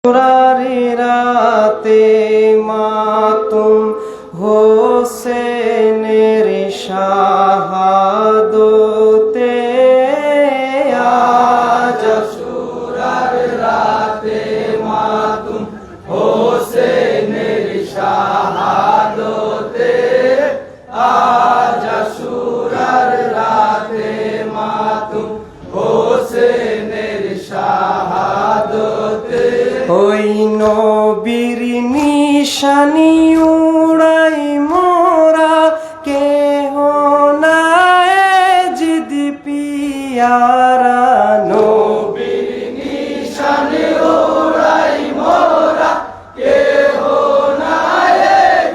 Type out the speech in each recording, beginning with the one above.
আশুরারি রাতে মাতুম হোসেনের শাহাদতে আজ আশুরার রাতে মাতুম হোসেনের শাহাদতে আজ আশুরার রাতে মাতুম হোসেনের শাহাদতে ওই নবীর নিশানি উড়াই মোরা কেহ নাই জিদ পিয়ারা নবীর নিশানি উড়াই মোরা কেহ নাই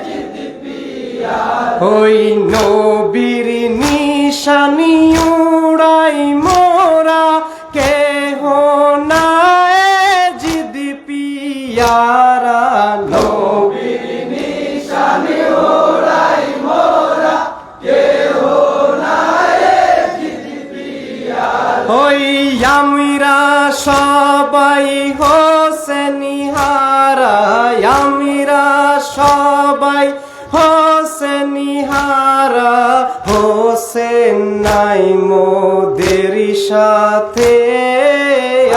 জিদ পিয়ারা ওই নবীর নিশানি উড়াই মোরা কেহ নাই পিয়ারা নবীর নিশানি উড়াই মোরা কেহ নাই জিদ পিয়ারা ওই আমরা সবাই হোসেনিহারা আমরা সবাই হোসেনিহারা হোসেন নাই মোদের সাথে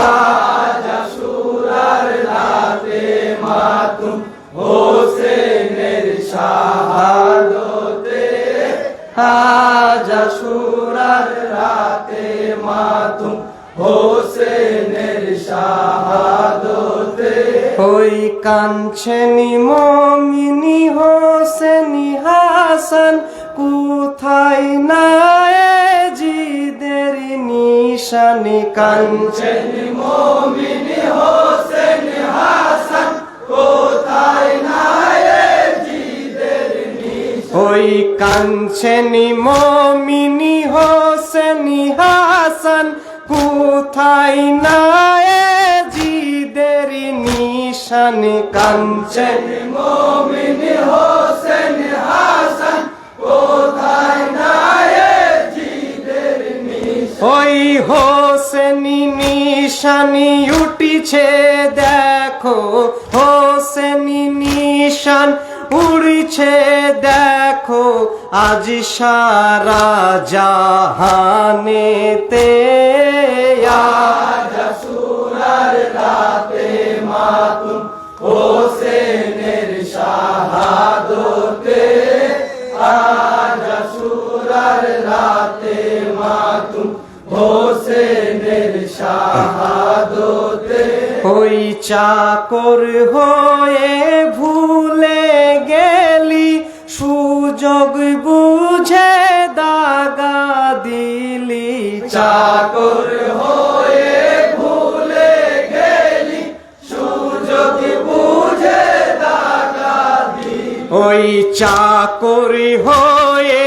আজ আশুরার রাতে মাতুম হোসেনের শাহাদতে আজ আশুরার রাতে মাতুম হোসেনের শাহাদতে ওই কাঞ্চনি মমিনি হোসেনি হাসান কোথায় নাই জিদের নিশানি কাঞ্চনি মমিনি হোসেনি হাসান কোথায় নাই জিদের নিশানি ওই কাঞ্চনি মমিনি হোসেনি হাসান কোথায় নাই জিদের নিশানি কাঞ্চনি মমিনি হোসেনি হাসান কোথায় নাই জিদের নিশানি ওই হোসেনি নিশানি উঠিছে দেখো হোসেনি নিশান উড়ছে দেখো আজ সারা জাহানেতে আজ আশুরার রাতে মাতুম হোসেনের শাহাদতে আজ আশুরার রাতে মাতুম হোসেনের শাহাদতে ওই চাকর হয়ে ভুলে গেলি সুযোগ বুঝে দাগা দিলি চাকর হয়ে ভুলে গেলি সুযোগ বুঝে দাগা দিলি ওই চাকর হয়ে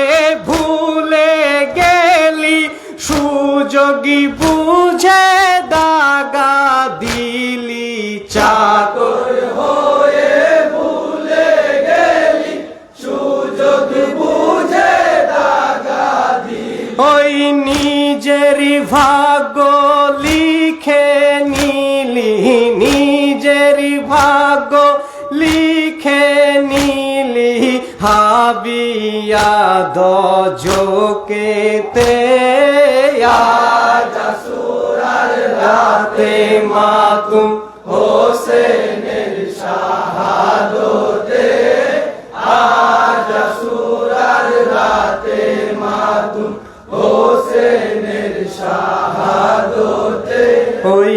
ভুলে গেলি সুযোগ বুঝে দাগা দিলি চাকর হয়ে ভুলে গেলি সুযোগ বুঝে দাগা দিলি ওই নিজের ভাগ্য লিখে নিলি নিজের ভাগ্য লিখে নিলি হাবিয়া দোজকেতে আজ আশুরার রাতে মাতুম হোসেনের শাহাদতে আজ আশুরার রাতে মাতুম হোসেনের শাহাদতে ওই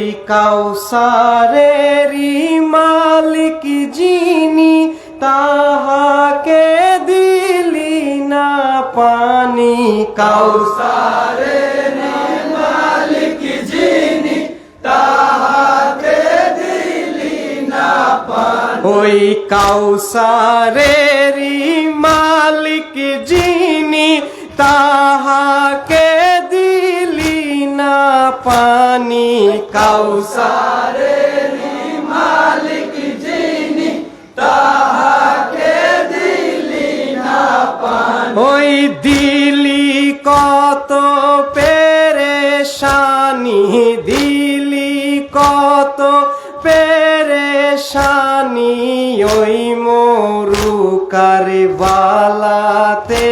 কাউসারেরই মালিক যিনি তাহাকে দিলি না পানি কাউসারের মালিক যিনি তাহাকে দিলি না পানি ওই কাউসারেরই মালিক যিনি তাহাকে দিলি না পানি কাউসারেরই মালিক যিনি তাহাকে দিলি না পানি ওই দিলি কত পেরেশানি দিলি কত পেরে পেরেশানি ওই মরু কারবালাতে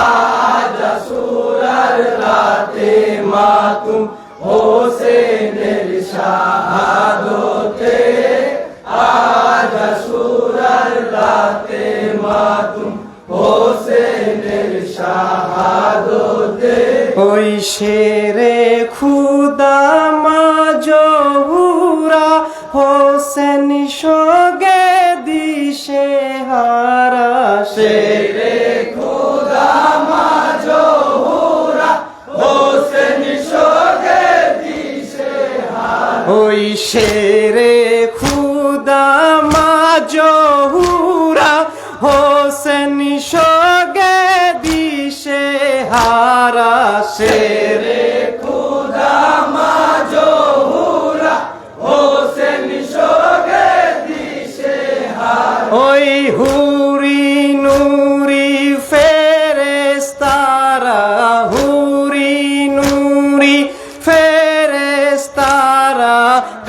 আজ আশুরার রাতে মাতুম হোসেনের শাহাদতে আজ আশুরার রাতে মাতুম হোসেনের শাহাদতে ওই শেরে খুদা মা জহুরা হোসেন শোগে দিশে হারা শেরে খুদা মা জহুরা হোসেন শোগে দিশে হারা ওই শেরে খুদা মা জহুরা হোসেন শোগে দিশে হারা শেরে খুদা মা জহুরা হোসেন শোগে দিশে হারা ওই হুরি নুরি ফেরেশতারা হুরি নুরি ফেরেশতারা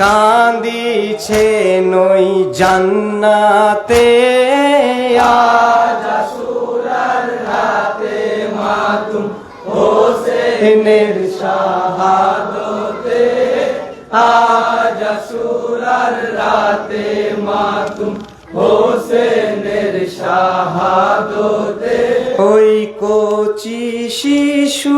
কান্দিছে নই জান্নাতে আজ আশুরার রাতে মাতুম হোসেনের শাহাদতে আজ আশুরার রাতে মাতুম হোসেনের শাহাদতে ওই কচি শিশু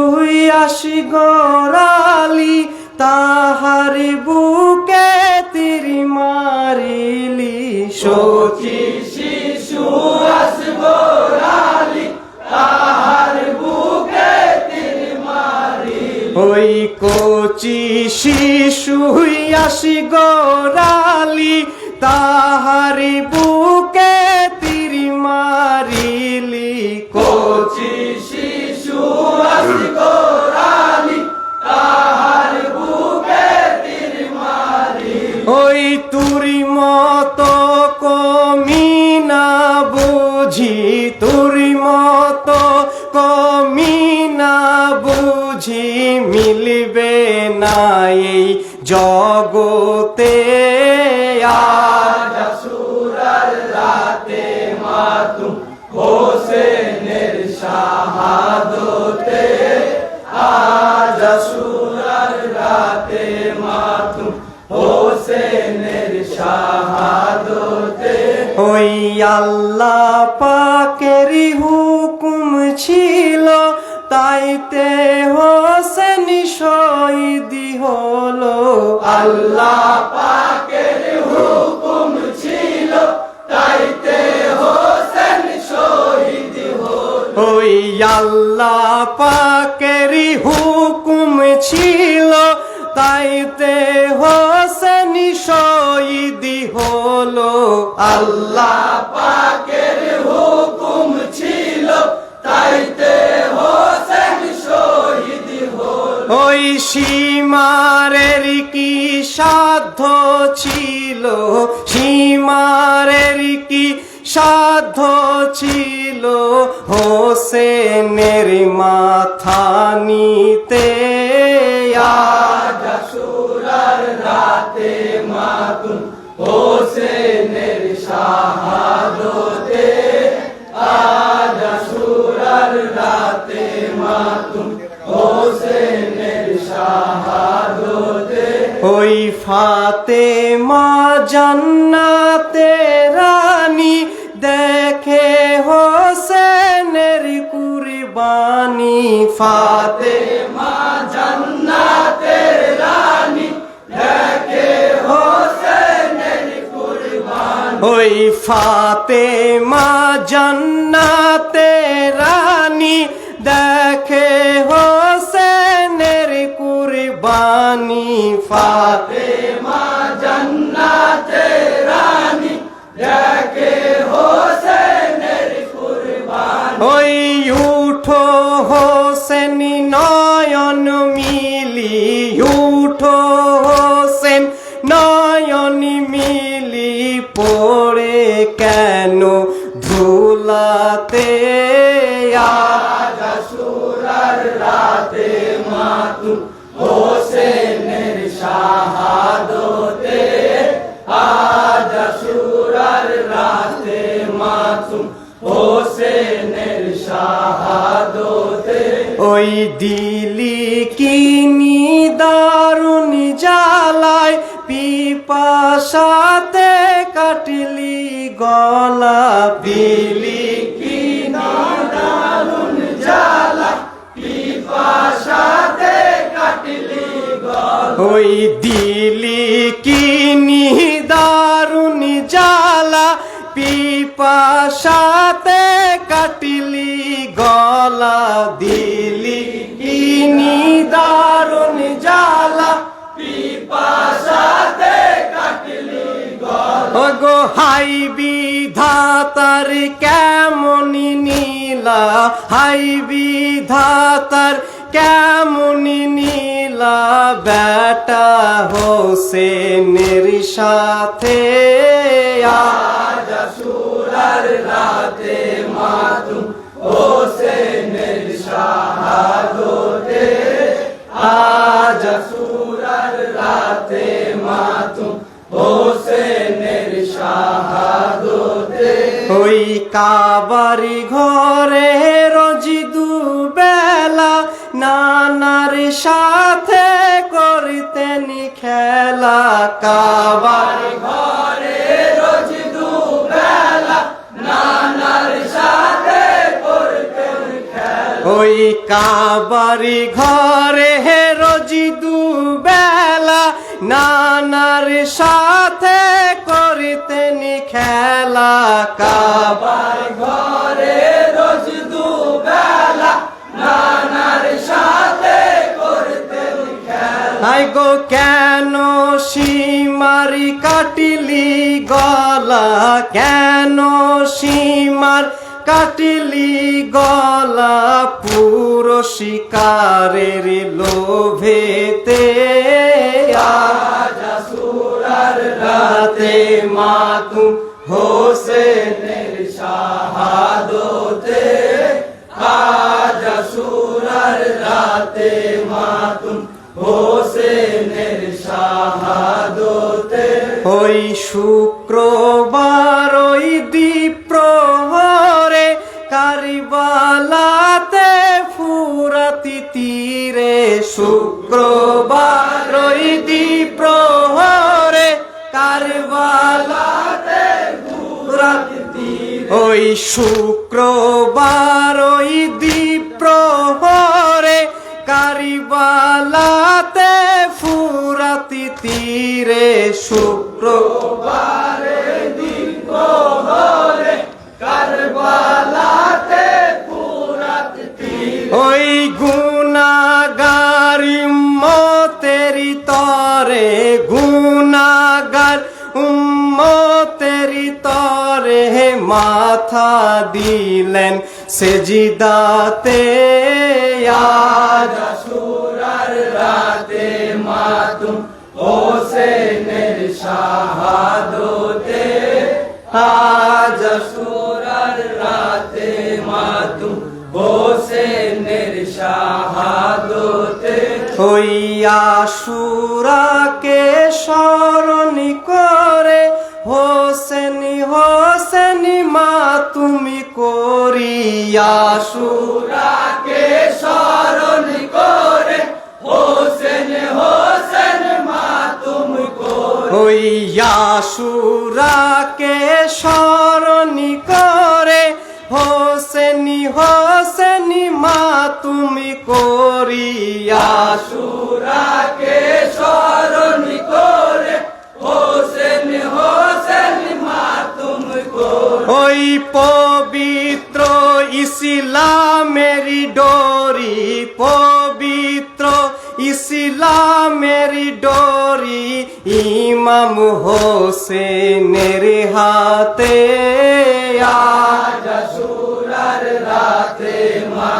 আসি গড়ালি তাহার বুকে তীর মারিলি সচি শিশু আসি গড়ালি তাহার বুকে তীর মারিলি ওই কচি শিশু আসি গড়ালি তাহার বুকে তীর মারিলি কচি শিশু আসি গড়ালি তাহার বুকে তীর মারিলি ওই তুরি মতো কমিনা বুঝি তুরি মতো কমিনা বুঝি মিলবে না এই জগতে আজ আশুরার রাতে মাতুম হোসেনের শাহাদতে আজ আশুরার রাতে মাতুম হোসেনের শাহাদতে ওই আল্লাহ পাকের হুকুম ছিল তাইতে হোসেন শহীদ হলো আল্লাহ পাকের হুকুম ছিল তাইতে হোসেন শহীদ হলো ওই আল্লাহ পাকের হুকুম ছিল তাইতে হোসেন শহীদ হলো আল্লাহ পাকের হুকুম ছিল তাইতে হোসেন শহীদ হলো ওই সীমারের কি সাধ্য ছিল সীমারের কি সাধ্য ছিল হোসেনের মাথা নিতে আজ আশুরার রাতে মাতুম হোসেনের শাহাদতে আজ আশুরার রাতে মাতুম হোসেনের শাহাদতে ওই ফাতেমা জান্নাতে রানী দেখে হোসেনের কুরবানি ফাতেমা জান্নাতে রানী দেখে হোসেনের কুরবানি ওই ফাতেমা জান্নাতে রানী দেখে হোসেনের কুরবানি ফাতেমা জান্নাতে রানী দেখে হোসেনের কুরবানি ওই উঠো হোসেন নয়ন মিলি উঠো হোসেন নয়ন মিলি পড়ে কেন ধুলাতে আজ আশুরার রাতে মাতুম হোসেনের শাহাদতে মাসুম হোসেনের শাহাদতে। ওই দিলি কিনি দারুণ জ্বালায় পিপাসাতে কাটলি গলা। দিলি কিনি দারুণ জ্বালায় পিপাসাতে কাটলি গলা। ওই দিলি কিনি দারুণ জ্বালা পিপাসাতে কাটলি গলা। দিলি কিনি দারুণ জ্বালা পিপাসাতে কাটলি গলা। ওগো হাই বিধাতার কেমন নীলা, হাই বিধাতার কেমন নীলা বেটা হোসেনের সাথে। আজ আশুরার রাতে মাতুম হোসেনের শাহাদতে। আজ আশুরার রাতে মাতুম হোসেনের শাহাদতে। ওই কাবারি ঘরে রোজ দুবেলা নানার সাথে করতেন খেলা। কাবারি ঘরে রোজ দুবেলা নানার সাথে করতেন খেলা। ওই কাবারি ঘরে রোজ দুবেলা নানার সাথে করতেন খেলা। কাবার ঘরে রোজ দুবেলা নানার সাথে করতেন খেলা। আই গো কেন সীমার কাটলি গলা, কেন সীমার কাটলি গলা পুরো শিকারের লোভেতে। আজ আশুরার রাতে মাতুম হোসেনের শাহাদতে। আজ আশুরার রাতে মাতুম হোসেনের শাহাদতে। ওই শুক্রবার ওই দ্বীপ্রহরে কারবালাতে ফুরাতি তীরে। শুক্রবার ওই দ্বীপ্রহরে কারবালাতে ফুরাতি তীরে। ওই শুক্রবার ওই দ্বীপ্রহরে কারবালাতে ফুরাতি তীরে। শুক্রবারে দ্বীপ্রহরে কারবালাতে ফুরাতি তীরে। ওই গুনাহগার উম্মতেরি তরে, গুনাহগার উম্মতেরি তরে মাথা দিলেন সেজদাতে। আজ আশুরার রাতে মাতুম হোসেনের শাহাদতে। আজ আশুরার রাতে মাতুম হোসেনের শাহাদতে। ওই আশুরাকে স্মরণ করে হোসেনি হোসেনি মা তুমি করি। আশুরাকে স্মরণ করে হোসেন হোসেন মা তুমি করি। ওই আশুরাকে স্মরণ করে হোসেনি হোসেনি মা তুমি করি। আশুরাকে স্মরণ করে হোসেন হোসেন মা তুমি করি। ওই পবিত্র ইসলামেরি ডোরি, পবিত্র ইসলামেরি ডোরি ইমাম হোসেনের হাতে। আজ আশুরার রাতে মা